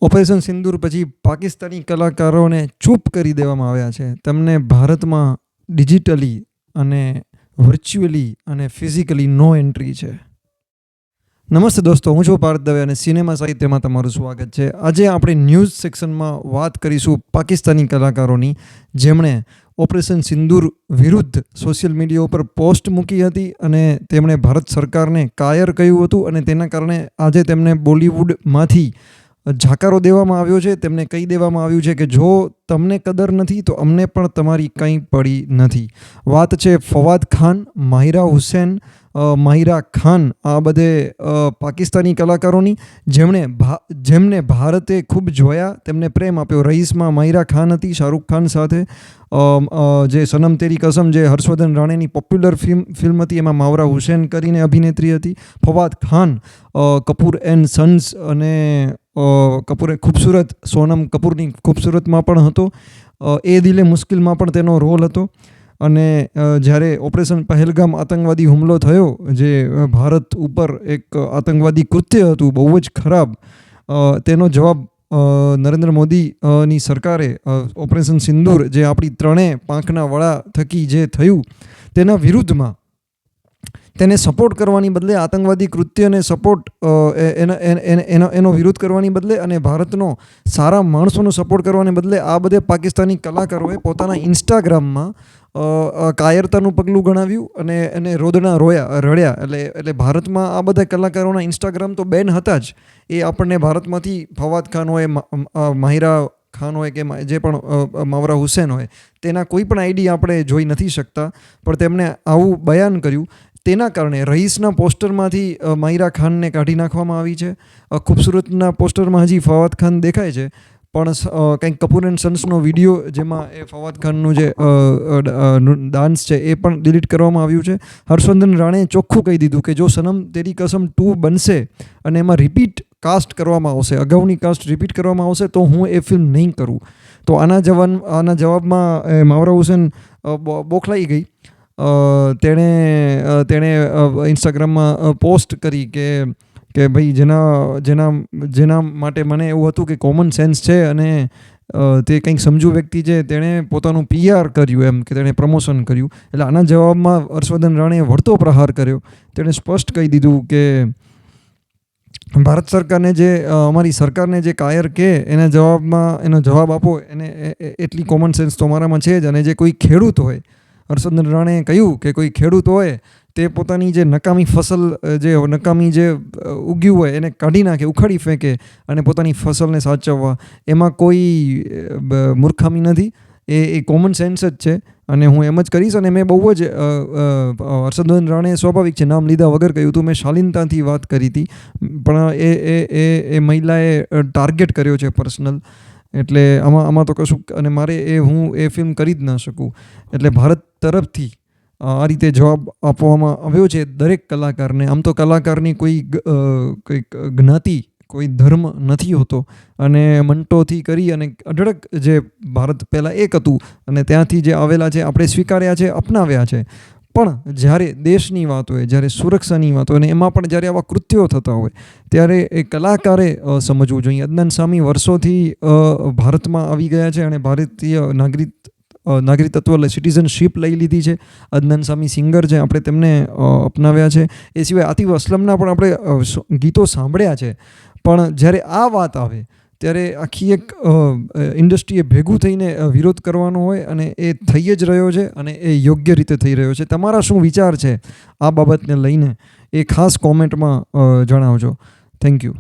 Operation સિંદૂર પછી પાકિસ્તાની કલાકારોને ચૂપ કરી દેવામાં આવ્યા છે. તેમને ભારતમાં ડિજિટલી અને વર્ચ્યુઅલી અને ફિઝિકલી નો એન્ટ્રી છે. નમસ્તે દોસ્તો, હું છું પાર્થ દવે અને સિનેમા સાહિત્યમાં તમારું સ્વાગત છે. આજે આપણે ન્યૂઝ સેક્શનમાં વાત કરીશું પાકિસ્તાની કલાકારોની, જેમણે ઓપરેશન સિંદૂર વિરુદ્ધ સોશિયલ મીડિયા ઉપર પોસ્ટ મૂકી હતી અને તેમણે ભારત સરકારને કાયર કહ્યું હતું અને તેના કારણે આજે તેમને બોલિવૂડમાંથી જાકારો દેવામાં આવ્યો છે. તેમને કહી દેવામાં આવ્યું છે કે જો તમને કદર નથી તો અમને પણ તમારી કંઈ પડી નથી. વાત છે ફવાદ ખાન, માહિરા હુસૈન, માહિરા ખાન, આ બધે પાકિસ્તાની કલાકારોની જેમને ભારતે ખૂબ જોયા, તેમને પ્રેમ આપ્યો. રઈસમાં માહિરા ખાન હતી શાહરૂખ ખાન સાથે. જે સનમ તેરી કસમ, જે હર્ષવર્ધન રાણેની પોપ્યુલર ફિલ્મ હતી, એમાં માવરા હુસૈન કરીને અભિનેત્રી હતી. ફવાદ ખાન કપૂર એન્ડ સન્સ અને કપૂરે ખૂબસૂરત સોનમ કપૂરની ખૂબસૂરતમાં પણ હતો. એ દિલે મુશ્કિલમાં પણ તેનો રોલ હતો. અને જ્યારે ઓપરેશન પહેલગામ આતંકવાદી હુમલો થયો, જે ભારત ઉપર એક આતંકવાદી કૃત્ય હતું બહુ જ ખરાબ, તેનો જવાબ નરેન્દ્ર મોદીની સરકારે ઓપરેશન સિંદૂર, જે આપણી ત્રણેય પાંખના વડા થકી જે થયું, તેના વિરુદ્ધમાં તેને સપોર્ટ કરવાની બદલે, આતંકવાદી કૃત્યને સપોર્ટ એનો વિરોધ કરવાની બદલે અને ભારતનો સારા માણસોનો સપોર્ટ કરવાને બદલે આ બધે પાકિસ્તાની કલાકારોએ પોતાના ઇન્સ્ટાગ્રામમાં કાયરતાનું પગલું ગણાવ્યું અને એને રોદણા રડ્યા. એટલે ભારતમાં આ બધા કલાકારોના ઇન્સ્ટાગ્રામ તો બેન હતા જ. એ આપણને ભારતમાંથી ફવાદ ખાન હોય, માહિરા ખાન હોય કે જે પણ માવરા હુસૈન હોય, તેના કોઈ પણ આઈડી આપણે જોઈ નથી શકતા. પણ તેમણે આવું બયાન કર્યું. તેના કારણે રઈસના પોસ્ટરમાંથી માહિરા ખાનને કાઢી નાખવામાં આવી છે. ખૂબસૂરતના પોસ્ટરમાં હજી ફવાદ ખાન દેખાય છે, પણ કંઈક કપૂર એન્ડ સન્સનો વિડીયો, જેમાં એ ફવાદ ખાનનું જે ડાન્સ છે એ પણ ડિલીટ કરવામાં આવ્યું છે. હર્ષવર્ધન રાણેએ ચોખ્ખું કહી દીધું કે જો સનમ તેરી કસમ 2 બનશે અને એમાં રિપીટ કાસ્ટ કરવામાં આવશે, અગાઉની કાસ્ટ રિપીટ કરવામાં આવશે, તો હું એ ફિલ્મ નહીં કરું. તો આના જવાબમાં માવરા હુસૈન બોખલાઈ ગઈ. તેણે ઇન્સ્ટાગ્રામમાં પોસ્ટ કરી કે ભાઈ જેના માટે મને એવું હતું કે કોમન સેન્સ છે અને તે કંઈક સમજુ વ્યક્તિ છે, તેણે પોતાનું PR કર્યું, એમ કે તેણે પ્રમોશન કર્યું. એટલે આના જવાબમાં હર્ષવર્ધન રાણેએ વળતો પ્રહાર કર્યો. તેણે સ્પષ્ટ કહી દીધું કે ભારત સરકારને અમારી સરકારને જે કાયર કે એના જવાબમાં એનો જવાબ આપો, એને એટલી કોમન સેન્સ તો અમારામાં છે જ. અને જે કોઈ ખેડૂત હોય, હર્ષવર્ધન રાણેએ કહ્યું કે કોઈ ખેડૂત હોય તે પોતાની જે નકામી ફસલ, જે ઉગ્યું હોય એને કાઢી નાખે, ઉખાડી ફેંકે અને પોતાની ફસલને સાચવવા, એમાં કોઈ મૂર્ખામી નથી. એ કોમન સેન્સ જ છે અને હું એમ જ કરીશ. અને મેં બહુ જ હર્ષવર્ધન રાણે સ્વાભાવિક છે, નામ લીધા વગર કહ્યું હતું, મેં શાલીનતાથી વાત કરી હતી, પણ એ મહિલાએ ટાર્ગેટ કર્યો છે પર્સનલ. એટલે આમાં તો કશું, અને હું એ ફિલ્મ કરી જ ન શકું. એટલે ભારત તરફથી આ રીતે જવાબ આપવામાં આવ્યો છે દરેક કલાકારને. આમ તો કલાકારની કોઈ જ્ઞાતિ, કોઈ ધર્મ નથી હોતો, અને મંટોથી કરી અને અઢળક જે ભારત પહેલાં એક હતું અને ત્યાંથી જે આવેલા છે આપણે સ્વીકાર્યા છે, અપનાવ્યા છે. પણ જ્યારે દેશની વાત હોય, જ્યારે સુરક્ષાની વાત હોય, અને એમાં પણ જ્યારે આવા કૃત્યો થતા હોય, ત્યારે એ કલાકારે સમજવું જોઈએ. અદનાન સામી વર્ષોથી ભારતમાં આવી ગયા છે અને ભારતીય નાગરિકત્વ સિટીઝનશીપ લઈ લીધી છે. અદનાન સામી સિંગર છે, આપણે તેમને અપનાવ્યા છે. એ સિવાય આતિફ અસલમના પણ આપણે ગીતો સાંભળ્યા છે. પણ જ્યારે આ વાત આવે ત્યારે આખી એક ઇન્ડસ્ટ્રીએ ભેગું થઈને વિરોધ કરવાનો હોય, અને એ થઈ જ રહ્યો છે અને એ યોગ્ય રીતે થઈ રહ્યો છે. તમારા શું વિચાર છે આ બાબતને લઈને, એ ખાસ કોમેન્ટમાં જણાવજો. Thank you.